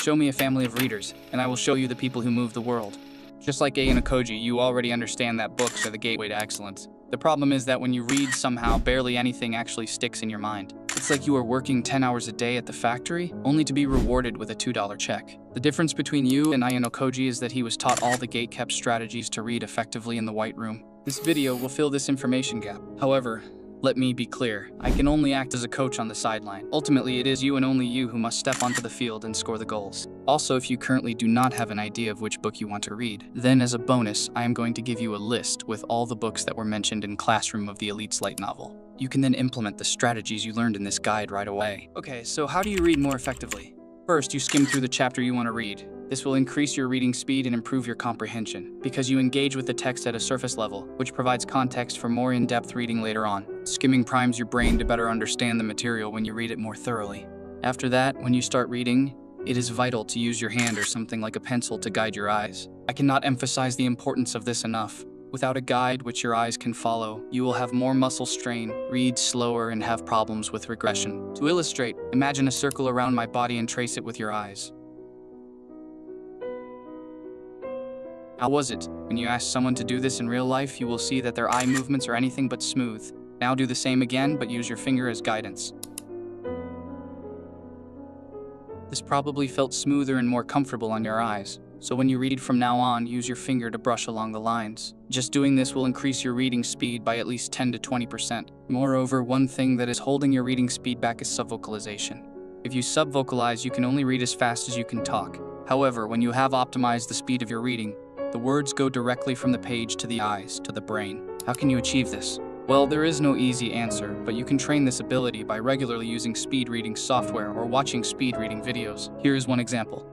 Show me a family of readers, and I will show you the people who move the world. Just like AYANOKOJI, you already understand that books are the gateway to excellence. The problem is that when you read, somehow barely anything actually sticks in your mind. It's like you are working 10 hours a day at the factory, only to be rewarded with a $2 check. The difference between you and AYANOKOJI is that he was taught all the gate-kept strategies to read effectively in the White Room. This video will fill this information gap. However, let me be clear, I can only act as a coach on the sideline. Ultimately, it is you and only you who must step onto the field and score the goals. Also, if you currently do not have an idea of which book you want to read, then as a bonus, I am going to give you a list with all the books that were mentioned in Classroom of the Elite's light novel. You can then implement the strategies you learned in this guide right away. Okay, so how do you read more effectively? First, you skim through the chapter you want to read. This will increase your reading speed and improve your comprehension, because you engage with the text at a surface level, which provides context for more in-depth reading later on. Skimming primes your brain to better understand the material when you read it more thoroughly. After that, when you start reading, it is vital to use your hand or something like a pencil to guide your eyes. I cannot emphasize the importance of this enough. Without a guide which your eyes can follow, you will have more muscle strain, read slower, and have problems with regression. To illustrate, imagine a circle around my body and trace it with your eyes. How was it? When you ask someone to do this in real life, you will see that their eye movements are anything but smooth. Now do the same again, but use your finger as guidance. This probably felt smoother and more comfortable on your eyes. So when you read from now on, use your finger to brush along the lines. Just doing this will increase your reading speed by at least 10 to 20%. Moreover, one thing that is holding your reading speed back is subvocalization. If you subvocalize, you can only read as fast as you can talk. However, when you have optimized the speed of your reading, the words go directly from the page to the eyes, to the brain. How can you achieve this? Well, there is no easy answer, but you can train this ability by regularly using speed reading software or watching speed reading videos. Here is one example.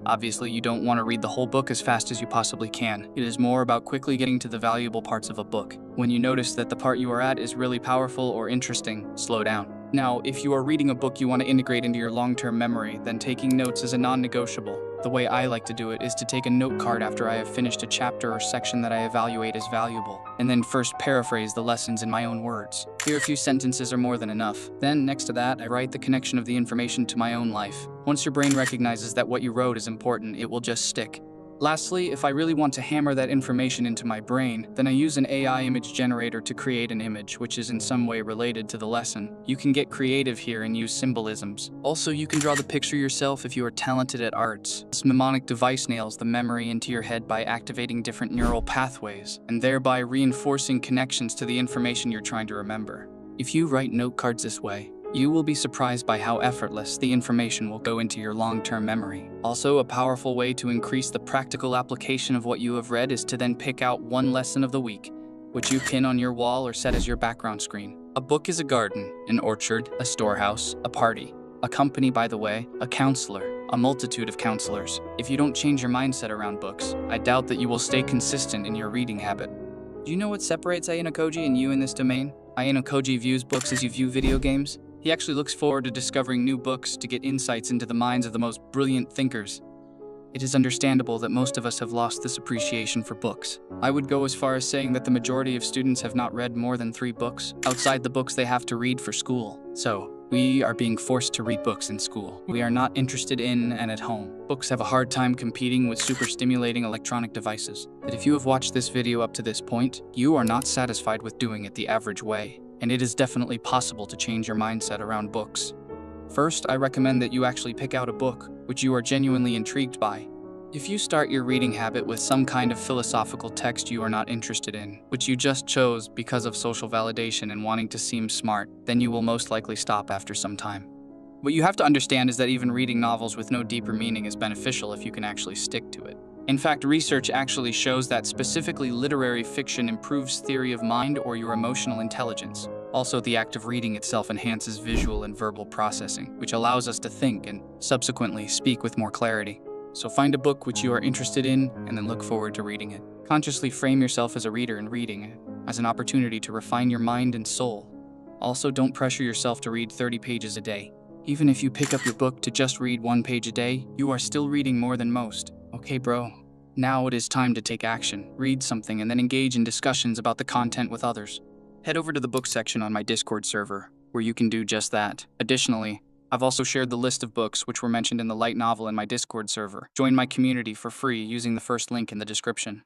Obviously, you don't want to read the whole book as fast as you possibly can. It is more about quickly getting to the valuable parts of a book. When you notice that the part you are at is really powerful or interesting, slow down. Now, if you are reading a book you want to integrate into your long-term memory, then taking notes is a non-negotiable. The way I like to do it is to take a note card after I have finished a chapter or section that I evaluate as valuable, and then first paraphrase the lessons in my own words. Here, a few sentences are more than enough. Then, next to that, I write the connection of the information to my own life. Once your brain recognizes that what you wrote is important, it will just stick. Lastly, if I really want to hammer that information into my brain, then I use an AI image generator to create an image which is in some way related to the lesson. You can get creative here and use symbolisms. Also, you can draw the picture yourself if you are talented at arts. This mnemonic device nails the memory into your head by activating different neural pathways, and thereby reinforcing connections to the information you're trying to remember. If you write note cards this way, you will be surprised by how effortless the information will go into your long-term memory. Also, a powerful way to increase the practical application of what you have read is to then pick out one lesson of the week, which you pin on your wall or set as your background screen. A book is a garden, an orchard, a storehouse, a party, a company, by the way, a counselor, a multitude of counselors. If you don't change your mindset around books, I doubt that you will stay consistent in your reading habit. Do you know what separates AYANOKOJI and you in this domain? AYANOKOJI views books as you view video games. He actually looks forward to discovering new books to get insights into the minds of the most brilliant thinkers. It is understandable that most of us have lost this appreciation for books. I would go as far as saying that the majority of students have not read more than 3 books, outside the books they have to read for school. So, we are being forced to read books in school. We are not interested in and at home. Books have a hard time competing with super stimulating electronic devices. But if you have watched this video up to this point, you are not satisfied with doing it the average way. And it is definitely possible to change your mindset around books. First, I recommend that you actually pick out a book which you are genuinely intrigued by. If you start your reading habit with some kind of philosophical text you are not interested in, which you just chose because of social validation and wanting to seem smart, then you will most likely stop after some time. What you have to understand is that even reading novels with no deeper meaning is beneficial if you can actually stick to it. In fact, research actually shows that specifically literary fiction improves theory of mind or your emotional intelligence. Also, the act of reading itself enhances visual and verbal processing, which allows us to think and subsequently speak with more clarity. So find a book which you are interested in and then look forward to reading it. Consciously frame yourself as a reader and reading it as an opportunity to refine your mind and soul. Also, don't pressure yourself to read 30 pages a day. Even if you pick up your book to just read 1 page a day, you are still reading more than most. Okay, bro. Now it is time to take action, read something, and then engage in discussions about the content with others. Head over to the book section on my Discord server, where you can do just that. Additionally, I've also shared the list of books which were mentioned in the light novel in my Discord server. Join my community for free using the first link in the description.